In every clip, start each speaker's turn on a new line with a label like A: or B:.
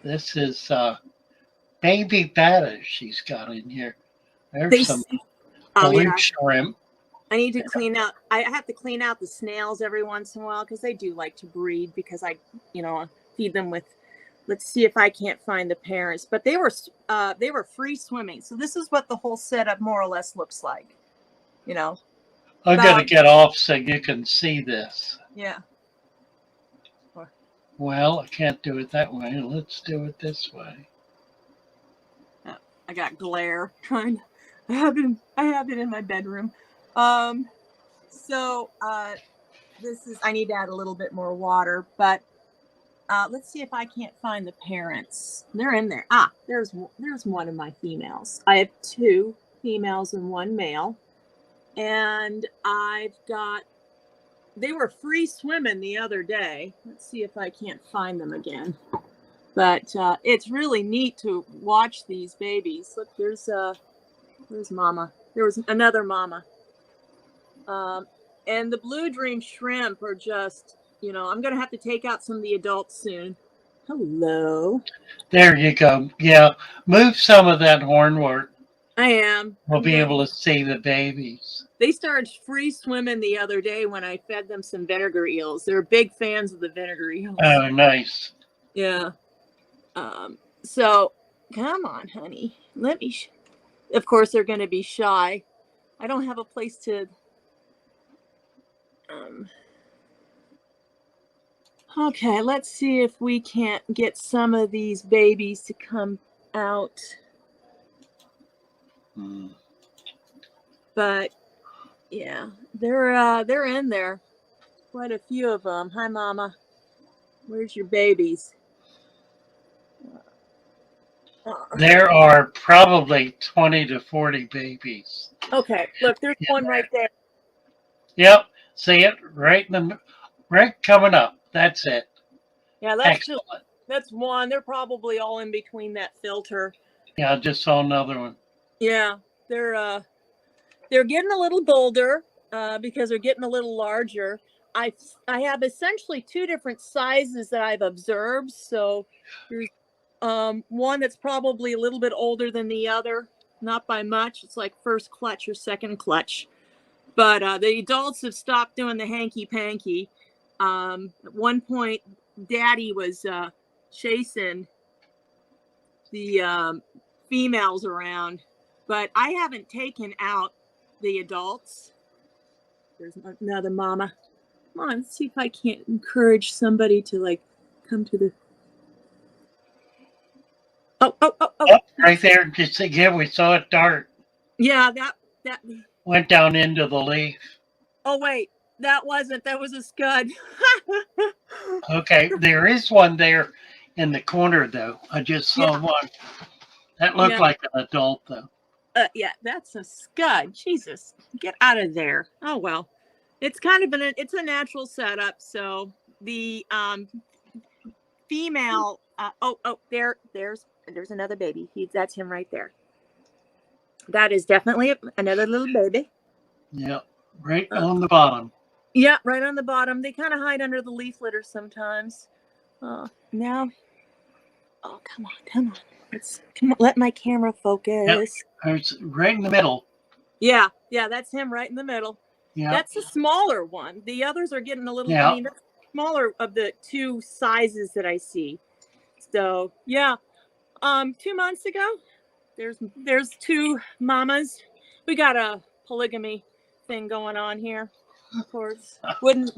A: This is baby Badis she's got in here.
B: They,
A: There's some
B: oh
A: blue
B: yeah,
A: shrimp.
B: I need to clean out. I have to clean out the snails every once in a while because they do like to breed. Because I, feed them with. Let's see if I can't find the parents. But they were free swimming. So this is what the whole setup more or less looks like. You know.
A: I'm going to get off so you can see this.
B: Yeah.
A: Well, I can't do it that way. Let's do it this way.
B: I got glare trying. I have it in my bedroom. So this is. I need to add a little bit more water, but let's see if I can't find the parents. They're in there. Ah, there's one of my females. I have 2 females and 1 male, and I've got. They were free swimming the other day. Let's see if I can't find them again. But it's really neat to watch these babies. Look, there's mama. There was another mama. And the blue dream shrimp are just, I'm going to have to take out some of the adults soon. Hello.
A: There you go. Yeah, move some of that hornwort.
B: I am.
A: We'll be able to see the babies.
B: They started free swimming the other day when I fed them some vinegar eels. They're big fans of the vinegar eels.
A: Oh, nice.
B: Yeah. So come on, honey. Let me. Of course, they're going to be shy. I don't have a place to. Okay, let's see if we can't get some of these babies to come out. But yeah, they're in there. Quite a few of them. Hi, Mama. Where's your babies?
A: There are probably 20 to 40 babies.
B: Okay, look, there's one right there.
A: Yep, see it right coming up. That's it.
B: Yeah, that's one. They're probably all in between that filter.
A: Yeah, I just saw another one.
B: Yeah, they're getting a little bolder because they're getting a little larger. I have essentially 2 different sizes that I've observed. So there's one that's probably a little bit older than the other, not by much. It's like first clutch or second clutch. But the adults have stopped doing the hanky-panky. At one point, Daddy was chasing the females around, but I haven't taken out the adults. There's another mama. Come on, let's see if I can't encourage somebody to come to the. Oh!
A: Right there, just again, we saw it dart.
B: Yeah, that
A: went down into the leaf.
B: Oh wait, that was a scud.
A: Okay, there is one there in the corner though. I just saw one. That looked like an adult though.
B: Yeah, that's a scud. Jesus, get out of there. Oh well, it's kind of it's a natural setup. So the female. There's another baby. That's him right there. That is definitely another little baby.
A: Yeah, right on the bottom.
B: Yeah, right on the bottom. They kind of hide under the leaf litter sometimes. Now, come on. Come on. Let my camera focus.
A: Yep. It's right in the middle.
B: Yeah, that's him right in the middle.
A: Yeah,
B: that's the smaller one. The others are getting a little.
A: Yeah.
B: I mean, that's smaller of the 2 sizes that I see. So yeah, 2 months ago, there's 2 mamas. We got a polygamy thing going on here. Of course, wouldn't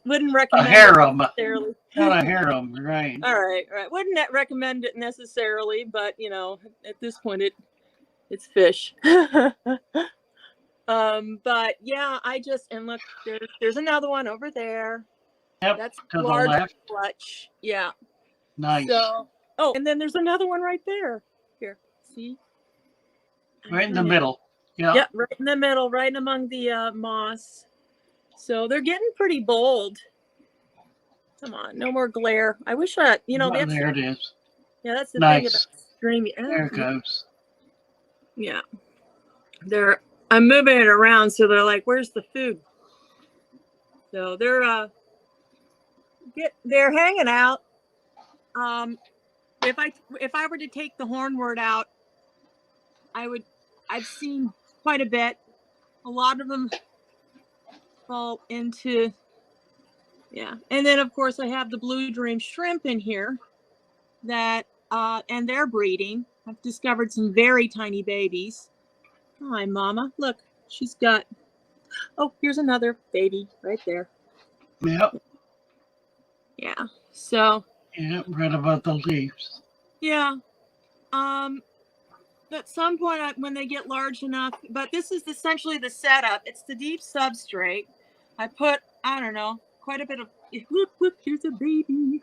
B: recommend
A: a harem.
B: Necessarily.
A: Not a harem, right?
B: All right. Wouldn't recommend it necessarily, but at this point, it's fish. But yeah, and look, there's another one over there.
A: Yep,
B: that's
A: to
B: large
A: the left.
B: clutch. Yeah.
A: Nice.
B: So, and then there's another one right there. Here, see?
A: Right in the middle. Yeah.
B: Yep, right in the middle, right among the moss. So they're getting pretty bold. Come on, no more glare. I wish there
A: it is.
B: Yeah, that's the
A: nice.
B: thing about streaming.
A: There it goes.
B: Yeah. I'm moving it around, so they're like, where's the food? So they're hanging out. if I were to take the hornwort out, I've seen quite a bit. A lot of them fall into, yeah. And then of course I have the blue dream shrimp in here that and they're breeding. I've discovered some very tiny babies. Hi, Mama. Look, she's got. Oh, here's another baby right there.
A: Yep.
B: Yeah. So.
A: Yeah, right about the leaves.
B: Yeah. At some point when they get large enough, but this is essentially the setup. It's the deep substrate. I put, I don't know, quite a bit of. Whoop, whoop, here's a baby.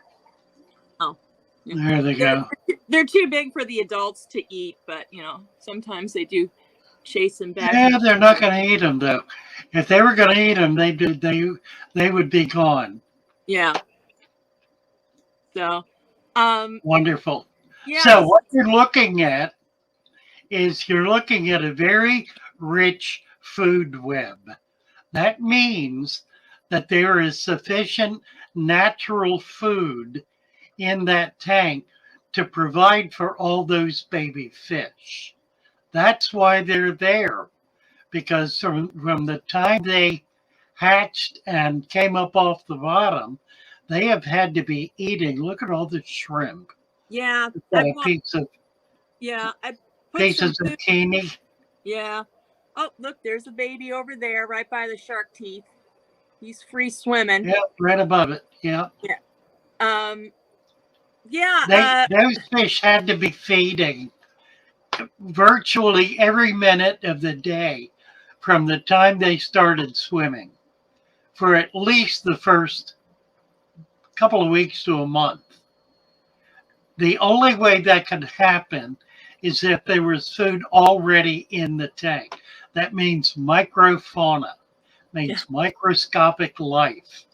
B: Oh.
A: There they go.
B: They're too big for the adults to eat, but you know, sometimes they do chase them back.
A: Yeah, they're not going to eat them though. If they were going to eat them, they would be gone.
B: Yeah. So,
A: wonderful.
B: Yeah.
A: So what you're looking at is you're looking at a very rich food web. That means that there is sufficient natural food in that tank to provide for all those baby fish. That's why they're there, because from the time they hatched and came up off the bottom, they have had to be eating. Look at all the shrimp.
B: Yeah.
A: A piece of,
B: yeah. I put
A: piece of zucchini.
B: Yeah. Oh, look, there's a baby over there right by the shark teeth. He's free swimming.
A: Yeah, right above it. Yeah.
B: Yeah. Yeah.
A: Those fish had to be feeding virtually every minute of the day from the time they started swimming for at least the first couple of weeks to a month. The only way that could happen is if there was food already in the tank. That means microfauna, means microscopic life.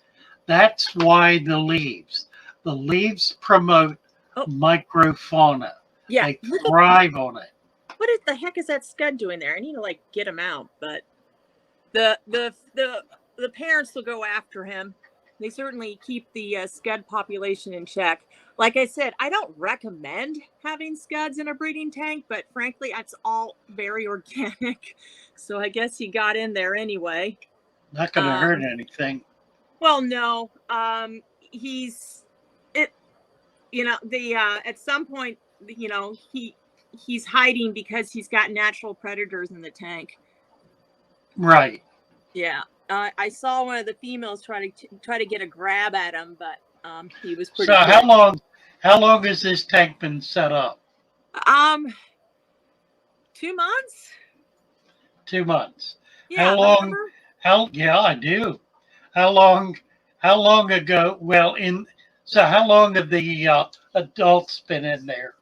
A: That's why the leaves promote microfauna.
B: Yeah.
A: They thrive on it.
B: What the heck is that scud doing there? I need to like get him out, but the parents will go after him. They certainly keep the scud population in check. Like I said, I don't recommend having scuds in a breeding tank, but frankly, it's all very organic. So I guess he got in there anyway.
A: Not going to hurt anything.
B: Well, no. At some point, you know, he's hiding because he's got natural predators in the tank.
A: Right.
B: Yeah. I saw one of the females try to get a grab at him, but he was pretty.
A: So quick. How long has this tank been set up?
B: 2 months.
A: 2 months.
B: Yeah,
A: how long? Yeah, I do. How long ago? Well, how long have the adults been in there?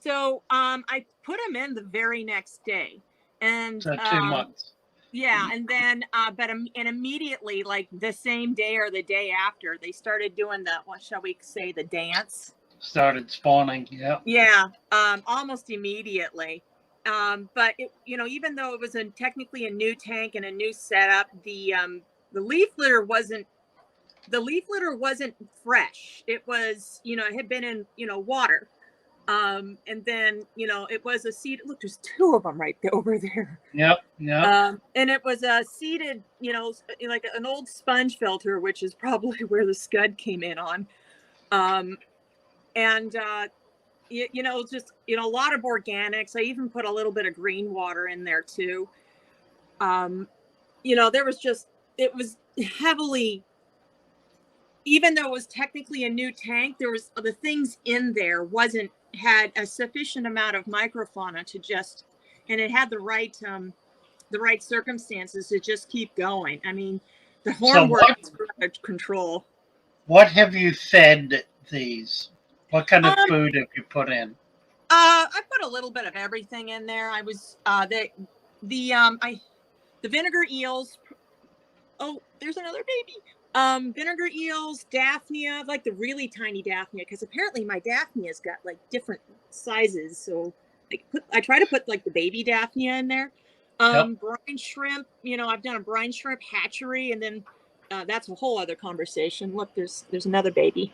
B: So I put them in the very next day, and
A: so 2 months.
B: Yeah, and then and immediately, like the same day or the day after, they started doing what shall we say, the dance.
A: Started spawning. Yeah.
B: Yeah, almost immediately. But even though it was technically a new tank and a new setup, the leaf litter wasn't fresh. It was, it had been in, water. And then, it was a seed. Look, there's 2 of them right over there.
A: Yep.
B: And it was a seeded, like an old sponge filter, which is probably where the scud came in on. Just, a lot of organics. I even put a little bit of green water in there too. It was heavily, even though it was technically a new tank, there was the things in there had a sufficient amount of microfauna and it had the right circumstances to just keep going. I mean, the hornwort is out of control.
A: What have you fed these? What kind of food have you put in?
B: I put a little bit of everything in there. I was the vinegar eels. Oh, there's another baby. Vinegar eels, Daphnia, like the really tiny Daphnia, because apparently my Daphnia's got like different sizes. So I try to put like the baby Daphnia in there. Brine shrimp, I've done a brine shrimp hatchery, and then that's a whole other conversation. Look, there's another baby.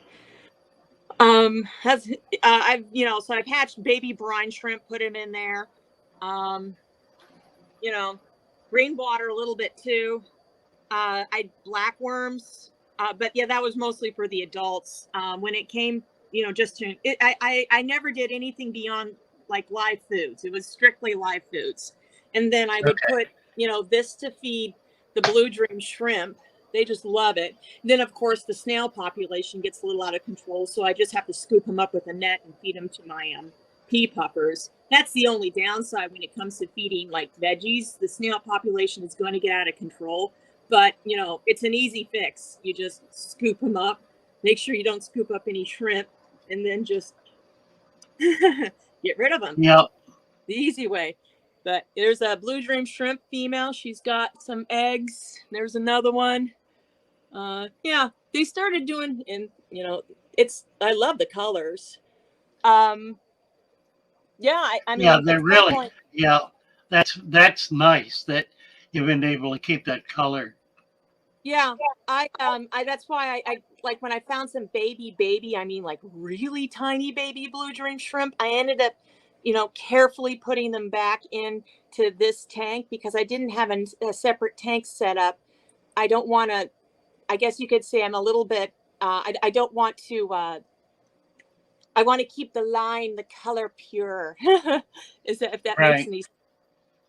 B: That's I've so I've hatched baby brine shrimp, put him in there. Um, green water a little bit too. I black worms, but yeah, that was mostly for the adults. When it came, just to I never did anything beyond like live foods. It was strictly live foods, and then I would
A: Okay.
B: put this to feed the blue dream shrimp. They just love it. Then of course the snail population gets a little out of control, so I just have to scoop them up with a net and feed them to my pea puffers. That's the only downside when it comes to feeding like veggies. The snail population is going to get out of control, but it's an easy fix. You just scoop them up, make sure you don't scoop up any shrimp, and then just get rid of them.
A: Yep.
B: The easy way. But there's a blue dream shrimp female. She's got some eggs. There's another one. Yeah, they started doing, and I love the colors. Yeah, I mean,
A: Yeah,
B: at
A: they're
B: some
A: really,
B: point,
A: yeah, that's nice that you've been able to keep that color.
B: yeah, I that's why I like when I found some baby, I mean like really tiny baby blue dream shrimp, I ended up, carefully putting them back into this tank because I didn't have a separate tank set up. I don't want to, I guess you could say I'm a little bit, I don't want to, I want to keep the color pure. Is that, if that makes
A: Right.
B: any sense?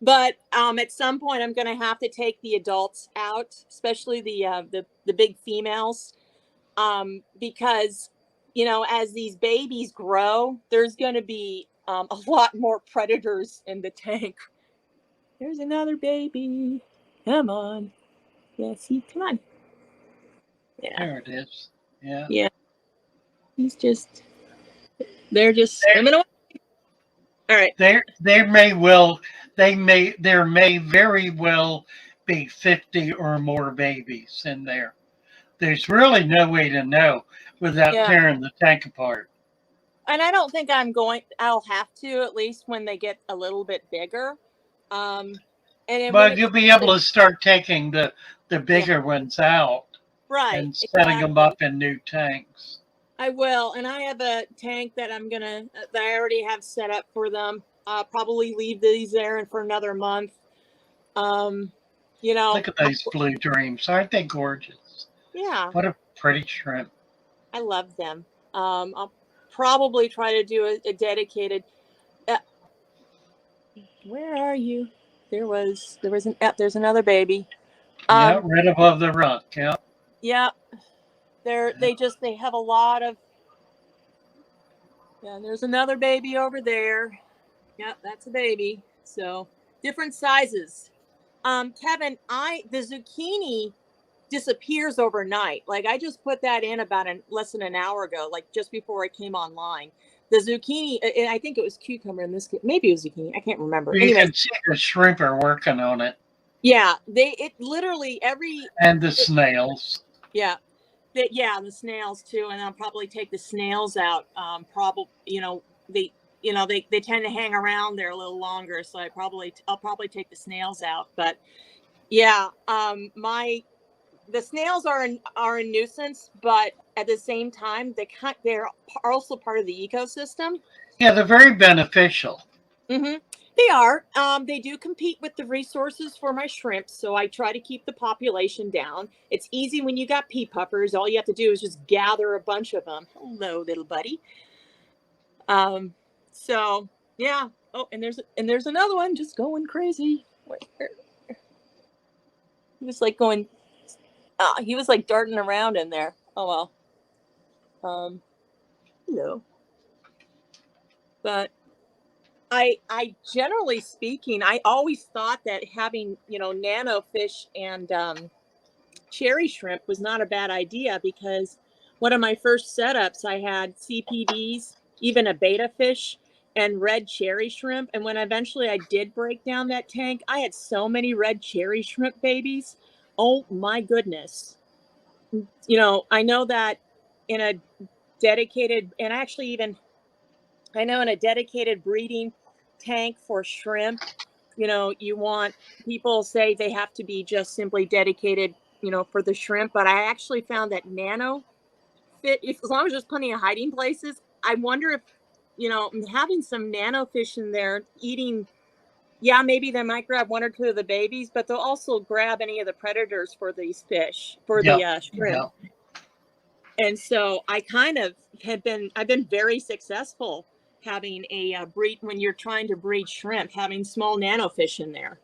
B: But at some point, I'm going to have to take the adults out, especially the big females, because as these babies grow, there's going to be a lot more predators in the tank. There's another baby. Come on, yeah, see, come on, yeah,
A: There it is. Yeah.
B: yeah. They're just
A: There,
B: swimming away. All right.
A: there may very well be 50 or more babies in there. There's really no way to know without
B: Yeah.
A: tearing the tank apart.
B: And I don't think I'll have to, at least when they get a little bit bigger. And then when
A: But
B: it
A: you'll be
B: comes
A: able
B: to,
A: to start taking the
B: yeah,
A: bigger ones out
B: right,
A: and setting them
B: exactly.
A: up in new tanks.
B: I will. And I have a tank that that I already have set up for them. Probably leave these there and for another month. Um, you know,
A: Look at those blue dreams. Aren't they gorgeous?
B: yeah,
A: What a pretty shrimp.
B: I love them. I'll probably try to do a dedicated, uh, where are you? There's another baby.
A: Yeah,
B: Um,
A: right above the rock. Yeah.
B: yeah, they have a lot of, yeah, there's another baby over there. Yep, that's a baby. So different sizes. Kevin, the zucchini disappears overnight. Like I just put that in about less than an hour ago, like just before it came online. The zucchini, I think it was cucumber in this case. Maybe it was zucchini. I can't remember.
A: You
B: Anyways,
A: can see the shrimp are working on it
B: yeah, it literally
A: and the snails.
B: yeah, yeah, the snails too, and I'll probably take the snails out. Probably, they tend to hang around there a little longer, so I'll probably take the snails out. But yeah, the snails are a nuisance, but at the same time, they're also part of the ecosystem.
A: Yeah, they're very beneficial.
B: Mm-hmm. They are. They do compete with the resources for my shrimp, so I try to keep the population down. It's easy when you got pea puffers. All you have to do is just gather a bunch of them. Hello, little buddy. Um, so yeah. Oh, and there's another one just going crazy. He was like going. He was like darting around in there. Oh well. Hello. But I generally speaking, I always thought that having nano fish and cherry shrimp was not a bad idea, because one of my first setups I had CPDs, even a beta fish, and red cherry shrimp. And when eventually I did break down that tank, I had so many red cherry shrimp babies. Oh my goodness. I know that in a dedicated, and actually even I know in a dedicated breeding tank for shrimp, you want, people say they have to be just simply dedicated, for the shrimp. But I actually found that nano fit, if as long as there's plenty of hiding places. I wonder if, you know, having some nano fish in there eating, yeah, maybe they might grab one or two of the babies, but they'll also grab any of the predators for these fish, for the shrimp.
A: Yep.
B: And so I kind of I've been very successful having a breed, when you're trying to breed shrimp, having small nano fish in there.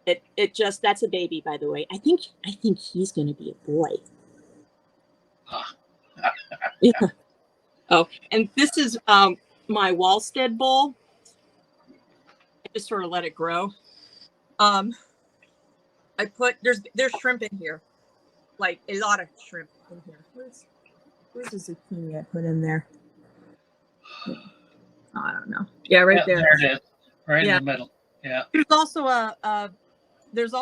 B: It just, that's a baby, by the way. I think he's going to be a boy. Yeah. Oh, and this is my walstad bowl. I just sort of let it grow. I put, there's shrimp in here, like a lot of shrimp in here. Where's the zucchini I put in there? Oh, I don't know. Yeah, right there.
A: There it is, right in the middle. Yeah.
B: There's also there's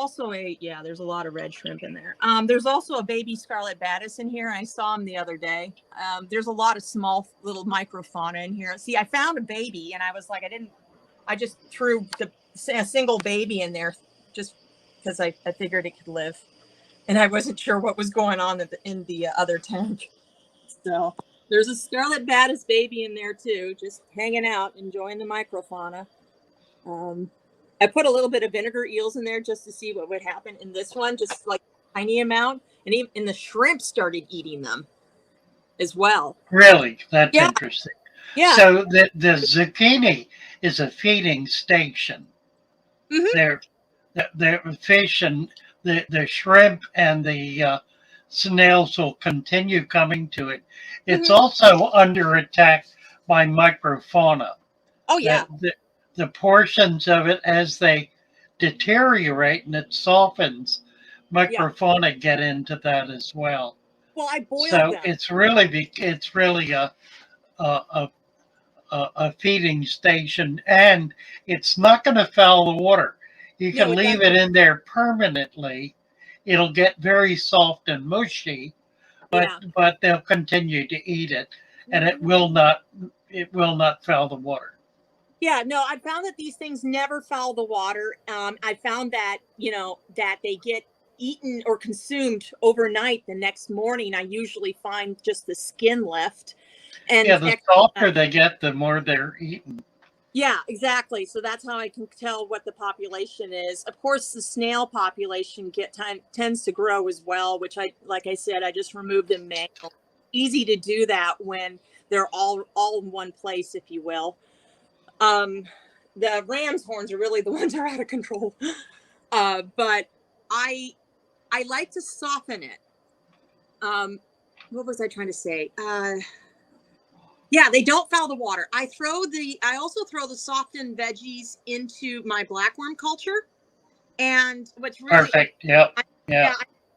B: a lot of red shrimp in there. There's also a baby Scarlet Badis in here. I saw him the other day. There's a lot of small little microfauna in here. See, I found a baby and I was like, I just threw a single baby in there just because I figured it could live. And I wasn't sure what was going on in the other tank. So there's a Scarlet Badis baby in there too, just hanging out, enjoying the microfauna. I put a little bit of vinegar eels in there just to see what would happen in this one, just like a tiny amount. And even the shrimp started eating them as well.
A: Really? That's interesting.
B: Yeah.
A: So the zucchini is a feeding station. Mm-hmm. They're fish and the shrimp and the snails will continue coming to it. It's also under attack by microfauna.
B: Oh, yeah.
A: The portions of it, as they deteriorate and it softens, microfauna get into that as well.
B: Well, I boiled
A: them.
B: So
A: it's really a feeding station, and it's not going to foul the water. You can leave it in there permanently. It'll get very soft and mushy, but they'll continue to eat it, and it will not foul the water.
B: Yeah, no, I found that these things never foul the water. I found that, that they get eaten or consumed overnight. The next morning, I usually find just the skin left. And
A: the softer they get, the more they're eaten.
B: Yeah, exactly. So that's how I can tell what the population is. Of course, the snail population tends to grow as well, which like I said, I just removed the male. Easy to do that when they're all in one place, if you will. The ram's horns are really the ones that are out of control. But I like to soften it. What was I trying to say? Yeah, they don't foul the water. I also throw the softened veggies into my blackworm culture. And what's really
A: perfect. Yep.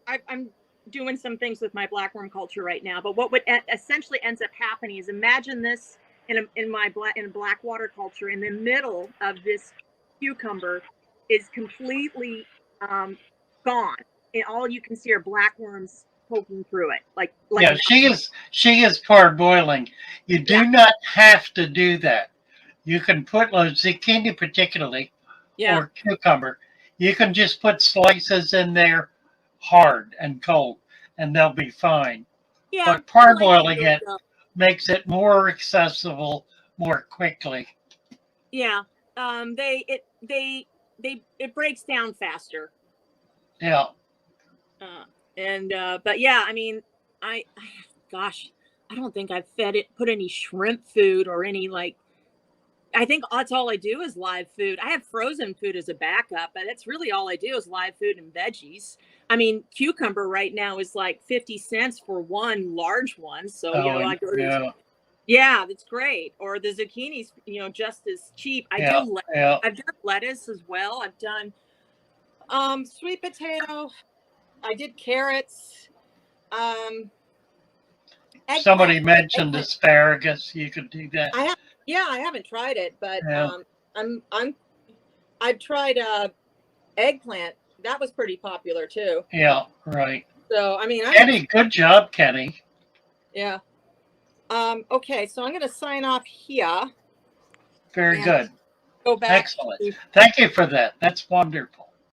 B: I'm doing some things with my blackworm culture right now. But what would essentially ends up happening is, imagine this in a black water culture. In the middle of this cucumber is completely gone, and all you can see are blackworms poking through it. Like
A: she is parboiling. You do not have to do that. You can put zucchini particularly, or cucumber. You can just put slices in there, hard and cold, and they'll be fine. Yeah, but parboiling it makes it more accessible more quickly.
B: Yeah, it breaks down faster.
A: Yeah.
B: But yeah, I mean, gosh, I don't think I've put any shrimp food or any, like, I think that's all I do is live food. I have frozen food as a backup, but that's really all I do is live food and veggies. I mean, cucumber right now is like 50 cents for one large one. So, that's great. Or the zucchini's, just as cheap. I've done lettuce as well. I've done sweet potato. I did carrots.
A: Somebody mentioned asparagus. You could do that.
B: I haven't tried it, but I've tried eggplant. That was pretty popular too.
A: Yeah, right.
B: So I mean,
A: Kenny, good job, Kenny.
B: Yeah. Okay, so I'm going to sign off here.
A: Very good.
B: Go back.
A: Excellent. Thank you for that. That's wonderful.